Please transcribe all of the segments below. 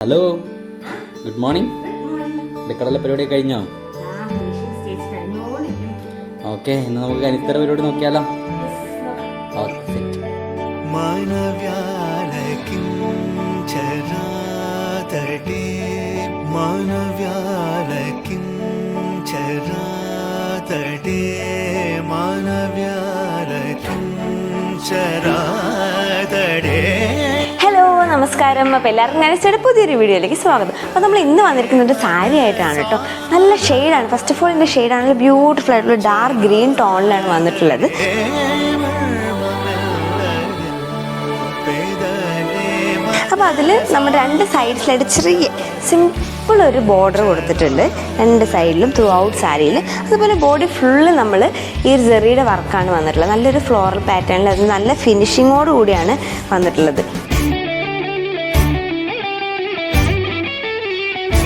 Hello, good morning. ഇടക്കടല പരിപാടി കഴിഞ്ഞോ? Okay, എന്നാൽ നമുക്ക് കനിത്തറ പരിപാടി നോക്കിയാലോ? ഹലോ, നമസ്കാരം. അപ്പോൾ എല്ലാവർക്കും നൈസയുടെ പുതിയൊരു വീഡിയോയിലേക്ക് സ്വാഗതം. അപ്പോൾ നമ്മൾ ഇന്ന് വന്നിരിക്കുന്നത് സാരി ആയിട്ടാണ് കേട്ടോ. നല്ല ഷെയ്ഡാണ്. ഫസ്റ്റ് ഓഫ് ഓൾ ഇതിൻ്റെ ഷെയ്ഡാണെങ്കിൽ ബ്യൂട്ടിഫുൾ ആയിട്ടുള്ള ഡാർക്ക് ഗ്രീൻ ടോണിലാണ് വന്നിട്ടുള്ളത്. അപ്പോൾ അതിൽ നമ്മൾ രണ്ട് സൈഡ്സിലായിട്ട് ചെറിയ സിമ്പിൾ ഒരു ബോർഡർ കൊടുത്തിട്ടുണ്ട് രണ്ട് സൈഡിലും ത്രൂ ഔട്ട് സാരിയിൽ. അതുപോലെ ബോഡി ഫുള്ള് നമ്മൾ ഈ ജെറിയുടെ വർക്കാണ് വന്നിട്ടുള്ളത്. നല്ലൊരു ഫ്ലോറൽ പാറ്റേണിൽ അത് നല്ല ഫിനിഷിങ്ങോട് കൂടിയാണ് വന്നിട്ടുള്ളത്.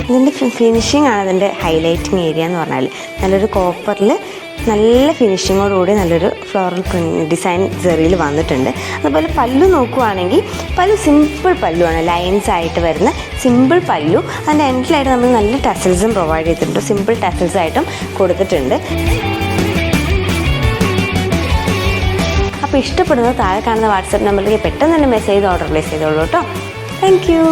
ഇതിൻ്റെ ഫിനിഷിംഗ് ആണ് അതിൻ്റെ ഹൈലൈറ്റിങ് ഏരിയ എന്ന് പറഞ്ഞാൽ. നല്ലൊരു കോപ്പറിൽ നല്ല ഫിനിഷിങ്ങോടുകൂടി നല്ലൊരു ഫ്ലോറൽ ഡിസൈൻ ജെറിയിൽ വന്നിട്ടുണ്ട്. അതുപോലെ പല്ലു നോക്കുവാണെങ്കിൽ പല്ലു സിമ്പിൾ പല്ലുവാണ്, ലൈൻസ് ആയിട്ട് വരുന്ന സിമ്പിൾ പല്ലു. അതിൻ്റെ എൻഡിലായിട്ട് നമ്മൾ നല്ല ടസൽസും പ്രൊവൈഡ് ചെയ്തിട്ടുണ്ട്, സിമ്പിൾ ടസൽസ് ആയിട്ടും കൊടുത്തിട്ടുണ്ട്. അപ്പോൾ ഇഷ്ടപ്പെടുന്നത് താഴെ കാണുന്ന വാട്സാപ്പ് നമ്പറിലേക്ക് പെട്ടെന്ന് തന്നെ മെസ്സേജ് ഓർഡർ പ്ലേസ് ചെയ്തോളൂ കേട്ടോ. Thank you.